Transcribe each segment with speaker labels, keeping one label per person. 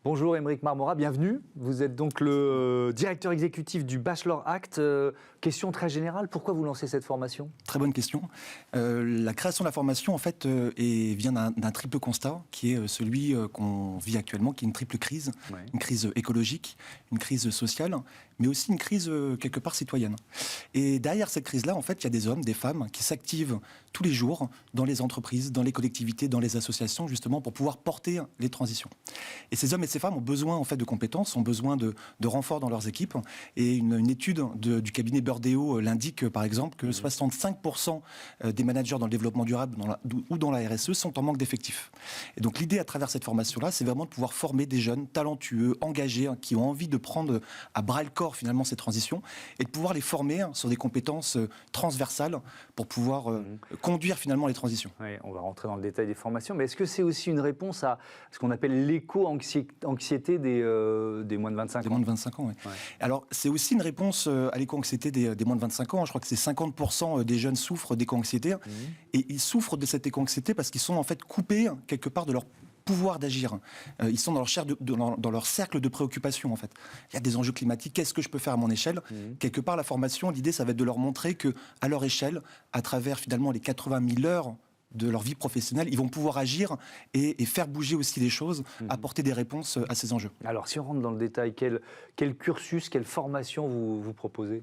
Speaker 1: Bonjour Aymeric Marmora, bienvenue. Vous êtes donc le directeur exécutif du Bachelor Act. Question très générale, pourquoi vous lancez cette formation ?
Speaker 2: Très bonne question. La création de la formation, en fait, vient d'un triple constat, qui est celui qu'on vit actuellement, qui est une triple crise. Ouais. Une crise écologique, une crise sociale, mais aussi une crise quelque part citoyenne. Et derrière cette crise-là, en fait, il y a des hommes, des femmes qui s'activent tous les jours dans les entreprises, dans les collectivités, dans les associations, justement, pour pouvoir porter les transitions. Et ces hommes et ces femmes ont besoin, en fait, de compétences, ont besoin de renforts dans leurs équipes. Et une étude du cabinet Burdeo l'indique, par exemple, que 65% des managers dans le développement durable ou dans la RSE sont en manque d'effectifs. Et donc, l'idée, à travers cette formation-là, c'est vraiment de pouvoir former des jeunes talentueux, engagés, qui ont envie de prendre à bras-le-corps, finalement, ces transitions, et de pouvoir les former sur des compétences transversales pour pouvoir conduire, finalement, les transitions.
Speaker 1: Oui, on va rentrer dans le détail des formations, mais est-ce que c'est aussi une réponse à ce qu'on appelle l'éco-anxiété des moins de 25 ans ?
Speaker 2: Des moins de 25 ans, oui. Ouais. Alors, c'est aussi une réponse à l'éco-anxiété des moins de 25 ans. Je crois que c'est 50% des jeunes souffrent d'éco-anxiété. Et ils souffrent de cette éco-anxiété parce qu'ils sont en fait coupés quelque part de leur pouvoir d'agir. Ils sont dans leur cercle de préoccupation, en fait. Il y a des enjeux climatiques. Qu'est-ce que je peux faire à mon échelle ? Quelque part, la formation, l'idée, ça va être de leur montrer qu'à leur échelle, à travers finalement les 80 000 heures de leur vie professionnelle, ils vont pouvoir agir et faire bouger aussi les choses, apporter des réponses à ces enjeux.
Speaker 1: Alors, si on rentre dans le détail, quel cursus, quelle formation vous proposez ?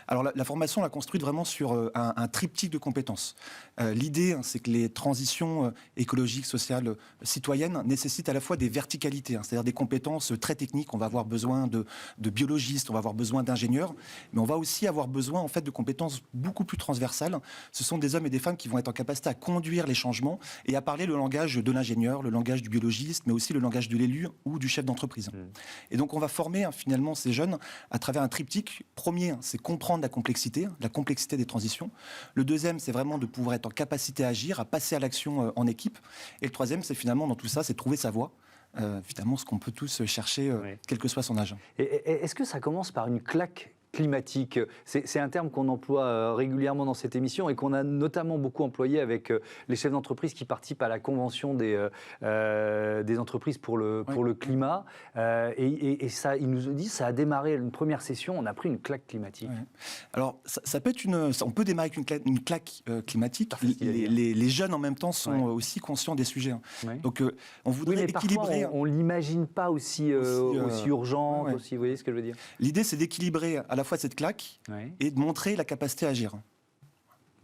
Speaker 2: Alors, la formation, on l'a construite vraiment sur un triptyque de compétences. L'idée, c'est que les transitions écologiques, sociales, citoyennes nécessitent à la fois des verticalités, c'est-à-dire des compétences très techniques. On va avoir besoin de biologistes, on va avoir besoin d'ingénieurs, mais on va aussi avoir besoin, en fait, de compétences beaucoup plus transversales. Ce sont des hommes et des femmes qui vont être en capacité à conduire les changements et à parler le langage de l'ingénieur, le langage du biologiste, mais aussi le langage de l'élu ou du chef d'entreprise. Et donc, on va former finalement ces jeunes à travers un triptyque. Premier, c'est comprendre la complexité des transitions. Le deuxième, c'est vraiment de pouvoir être en capacité à agir, à passer à l'action en équipe. Et le troisième, c'est finalement dans tout ça, c'est trouver sa voie. Finalement, ce qu'on peut tous chercher, quel que soit son âge.
Speaker 1: Et est-ce que ça commence par une claque climatique? C'est un terme qu'on emploie régulièrement dans cette émission et qu'on a notamment beaucoup employé avec les chefs d'entreprise qui participent à la convention des entreprises pour le climat. Et ça, ils nous ont dit, ça a démarré une première session, on a pris une claque climatique.
Speaker 2: Ouais. Alors, ça peut être on peut démarrer avec une claque climatique. Les jeunes, en même temps, sont aussi conscients des sujets. Donc, on voudrait équilibrer.
Speaker 1: On ne l'imagine pas aussi urgente, aussi, vous voyez ce que je veux dire ?
Speaker 2: L'idée, c'est d'équilibrer à la fois cette claque et de montrer la capacité à agir.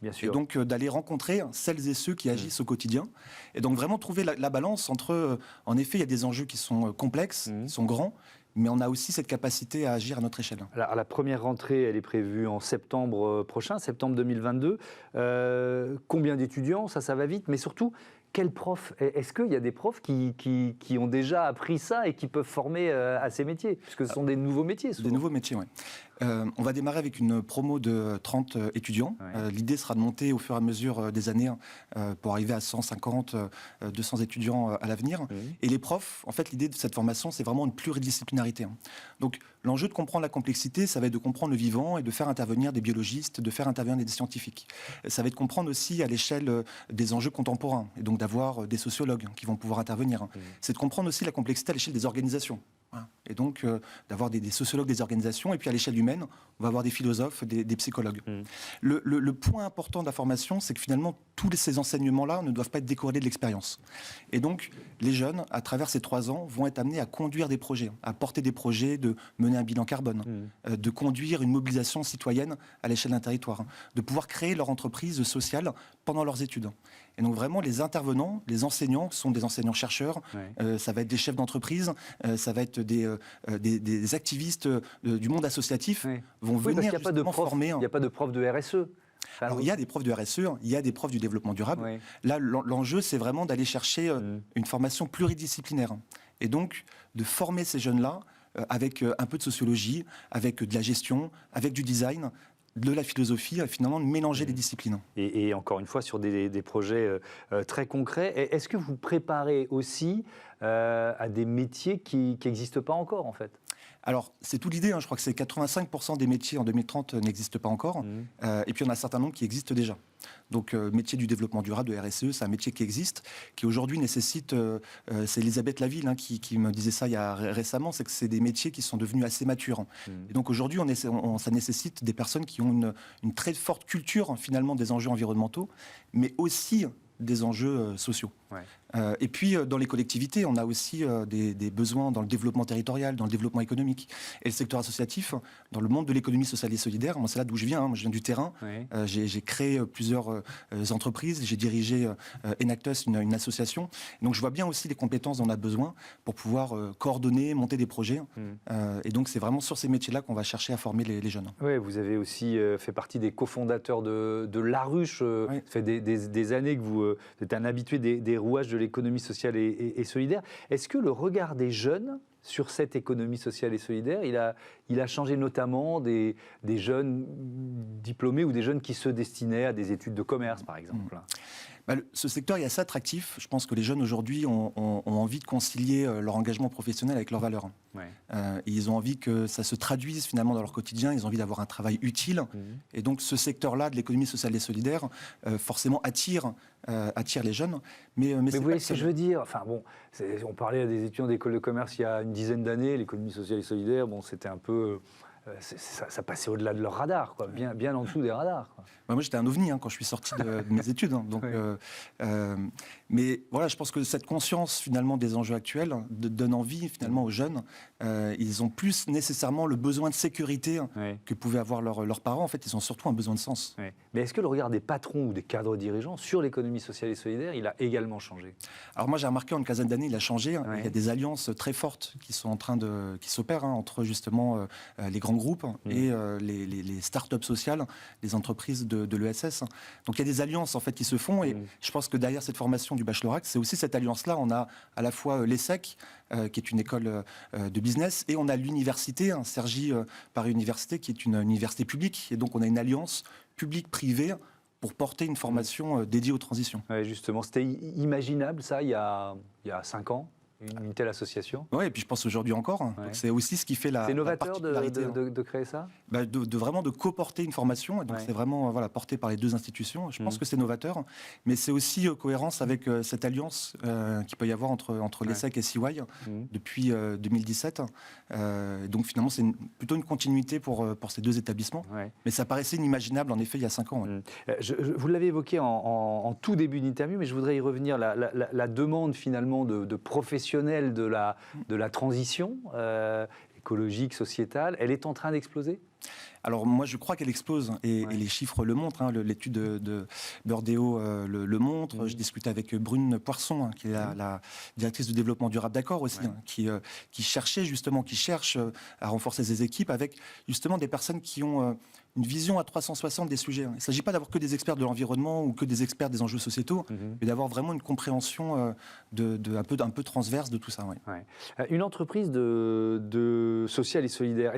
Speaker 1: Bien sûr.
Speaker 2: Et donc d'aller rencontrer celles et ceux qui agissent au quotidien. Et donc vraiment trouver la balance entre, en effet, il y a des enjeux qui sont complexes, qui sont grands, mais on a aussi cette capacité à agir à notre échelle.
Speaker 1: Alors, la première rentrée, elle est prévue en septembre prochain, septembre 2022. Combien d'étudiants ? Ça va vite, mais surtout, quels profs ? Est-ce qu'il y a des profs qui ont déjà appris ça et qui peuvent former à ces métiers ? Puisque ce sont des nouveaux métiers, souvent.
Speaker 2: Des nouveaux métiers, oui. On va démarrer avec une promo de 30 étudiants. L'idée sera de monter au fur et à mesure des années pour arriver à 150, 200 étudiants à l'avenir. Et les profs, en fait, l'idée de cette formation, c'est vraiment une pluridisciplinarité. Donc, l'enjeu de comprendre la complexité, ça va être de comprendre le vivant et de faire intervenir des biologistes, de faire intervenir des scientifiques. Ça va être de comprendre aussi à l'échelle des enjeux contemporains, et donc d'avoir des sociologues qui vont pouvoir intervenir. C'est de comprendre aussi la complexité à l'échelle des organisations. Et donc, d'avoir des sociologues des organisations. Et puis, à l'échelle humaine, on va avoir des philosophes, des psychologues. Le point important de la formation, c'est que finalement, tous ces enseignements-là ne doivent pas être décorrélés de l'expérience. Et donc, les jeunes, à travers ces 3 ans, vont être amenés à conduire des projets, à porter des projets, de mener un bilan carbone, de conduire une mobilisation citoyenne à l'échelle d'un territoire, de pouvoir créer leur entreprise sociale pendant leurs études. Et donc, vraiment, les intervenants, les enseignants, sont des enseignants-chercheurs, ça va être des chefs d'entreprise, ça va être des activistes du monde associatif vont venir justement former.
Speaker 1: Il n'y a pas de prof de RSE.
Speaker 2: Alors, il y a des profs de RSE, il y a des profs du développement durable. Là, l'enjeu, c'est vraiment d'aller chercher une formation pluridisciplinaire. Et donc, de former ces jeunes-là avec un peu de sociologie, avec de la gestion, avec du design, de la philosophie, finalement, de mélanger des disciplines.
Speaker 1: Et encore une fois, sur des projets très concrets. Est-ce que vous préparez aussi à des métiers qui n'existent pas encore, en fait ?
Speaker 2: Alors, c'est toute l'idée. Je crois que c'est 85% des métiers en 2030 n'existent pas encore. Et puis, il y en a un certain nombre qui existent déjà. Donc, métier du développement durable, de RSE, c'est un métier qui existe, qui aujourd'hui nécessite, c'est Elisabeth Laville qui me disait ça récemment, c'est que c'est des métiers qui sont devenus assez matures. Et donc aujourd'hui, ça nécessite des personnes qui ont une très forte culture finalement des enjeux environnementaux, mais aussi des enjeux sociaux. Et puis, dans les collectivités, on a aussi des besoins dans le développement territorial, dans le développement économique. Et le secteur associatif, dans le monde de l'économie sociale et solidaire, moi, c'est là d'où je viens. Moi, je viens du terrain. J'ai créé plusieurs entreprises. J'ai dirigé Enactus, une association. Donc, je vois bien aussi les compétences dont on a besoin pour pouvoir coordonner, monter des projets. Et donc, c'est vraiment sur ces métiers-là qu'on va chercher à former les jeunes.
Speaker 1: Oui, vous avez aussi fait partie des cofondateurs de Laruche. Ça fait des années que vous êtes un habitué des rouages de l'économie sociale et solidaire. Est-ce que le regard des jeunes sur cette économie sociale et solidaire, il a changé notamment des jeunes diplômés ou des jeunes qui se destinaient à des études de commerce, par exemple?
Speaker 2: Ce secteur est assez attractif. Je pense que les jeunes aujourd'hui ont envie de concilier leur engagement professionnel avec leurs valeurs. Et ils ont envie que ça se traduise finalement dans leur quotidien. Ils ont envie d'avoir un travail utile. Et donc ce secteur-là de l'économie sociale et solidaire, forcément attire les jeunes. Mais
Speaker 1: vous voyez ce que je veux dire. Enfin bon, on parlait à des étudiants d'école de commerce il y a une dizaine d'années. L'économie sociale et solidaire, bon, c'était un peu... Ça passait au-delà de leur radar, quoi, bien en dessous des radars, quoi.
Speaker 2: Moi, j'étais un ovni quand je suis sorti de mes études. Donc, mais voilà, je pense que cette conscience finalement des enjeux actuels donne envie finalement aux jeunes. Ils ont plus nécessairement le besoin de sécurité que pouvaient avoir leurs parents. En fait, ils ont surtout un besoin de sens.
Speaker 1: Mais est-ce que le regard des patrons ou des cadres dirigeants sur l'économie sociale et solidaire, il a également changé?
Speaker 2: Alors moi, j'ai remarqué en une quinzaine d'années, il a changé. Il y a des alliances très fortes qui sont qui s'opèrent entre justement les grands groupes et les start-up sociales, les entreprises de l'ESS. Donc il y a des alliances en fait qui se font et je pense que derrière cette formation du baccalauréat, c'est aussi cette alliance-là. On a à la fois l'ESSEC, qui est une école de business, et on a l'université, Cergy Paris Université, qui est une université publique. Et donc on a une alliance publique-privée pour porter une formation dédiée aux transitions.
Speaker 1: Justement, c'était imaginable ça il y a 5 ans? Une telle association?
Speaker 2: Oui, et puis je pense aujourd'hui encore. C'est aussi ce qui fait la particularité.
Speaker 1: C'est novateur de créer ça?
Speaker 2: Vraiment de co-porter une formation. Donc c'est vraiment porté par les deux institutions. Je pense que c'est novateur, mais c'est aussi cohérence avec cette alliance qu'il peut y avoir entre l'ESSEC et CY depuis 2017. Donc finalement, c'est plutôt une continuité pour ces deux établissements. Mais ça paraissait inimaginable en effet il y a 5 ans.
Speaker 1: Vous l'avez évoqué en tout début d'interview, mais je voudrais y revenir. La demande finalement de professionnels de la transition écologique, sociétale, elle est en train d'exploser?
Speaker 2: Alors moi je crois qu'elle explose et les chiffres le montrent, l'étude de Burdeo le montre. Je discutais avec Brune Poisson, qui est la directrice du développement durable d'Accor aussi, qui cherche à renforcer ses équipes avec justement des personnes qui ont une vision à 360 des sujets. Il ne s'agit pas d'avoir que des experts de l'environnement ou que des experts des enjeux sociétaux, mais d'avoir vraiment une compréhension un peu transverse de tout ça.
Speaker 1: Une entreprise de social et solidaire,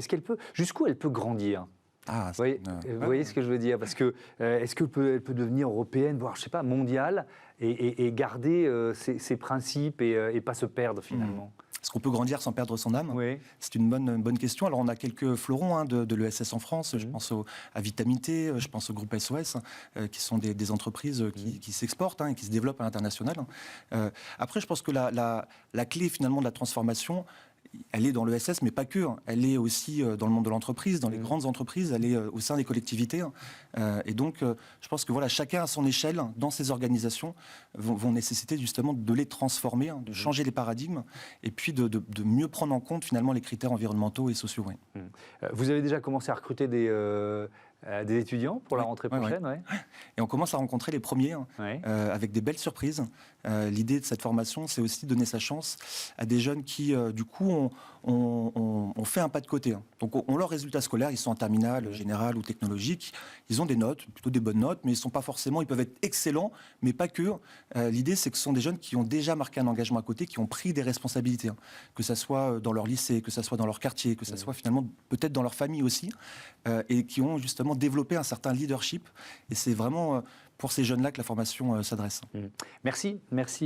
Speaker 1: jusqu'où elle peut grandir? Vous voyez ce que je veux dire? Parce que est-ce qu'elle peut devenir européenne, voire je sais pas, mondiale, et garder ses principes et pas se perdre finalement?
Speaker 2: Est-ce qu'on peut grandir sans perdre son âme? C'est une bonne question. Alors on a quelques fleurons de l'ESS en France. Je pense à Vitamité, je pense au groupe SOS, qui sont des entreprises qui s'exportent et qui se développent à l'international. Après, je pense que la clé finalement de la transformation, elle est dans l'ESS, mais pas que. Elle est aussi dans le monde de l'entreprise, dans les grandes entreprises, elle est au sein des collectivités. Et donc, je pense que chacun à son échelle, dans ces organisations, vont nécessiter justement de les transformer, de changer les paradigmes, et puis de mieux prendre en compte finalement les critères environnementaux et sociaux.
Speaker 1: Vous avez déjà commencé à recruter des étudiants pour la rentrée prochaine?
Speaker 2: Et on commence à rencontrer les premiers avec des belles surprises. L'idée de cette formation, c'est aussi donner sa chance à des jeunes qui, du coup, ont fait un pas de côté. Donc, ont leurs résultats scolaires, ils sont en terminale, générale ou technologique. Ils ont des notes, plutôt des bonnes notes, mais ils peuvent être excellents, mais pas que. L'idée, c'est que ce sont des jeunes qui ont déjà marqué un engagement à côté, qui ont pris des responsabilités, que ça soit dans leur lycée, que ça soit dans leur quartier, que ça soit finalement peut-être dans leur famille aussi, et qui ont justement développé un certain leadership. Et c'est vraiment pour ces jeunes-là que la formation s'adresse.
Speaker 1: Merci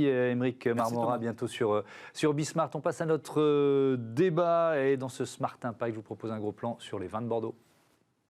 Speaker 1: Aymeric Marmora, bientôt sur Bismart. On passe à notre débat et dans ce Smart Impact, je vous propose un gros plan sur les vins de Bordeaux.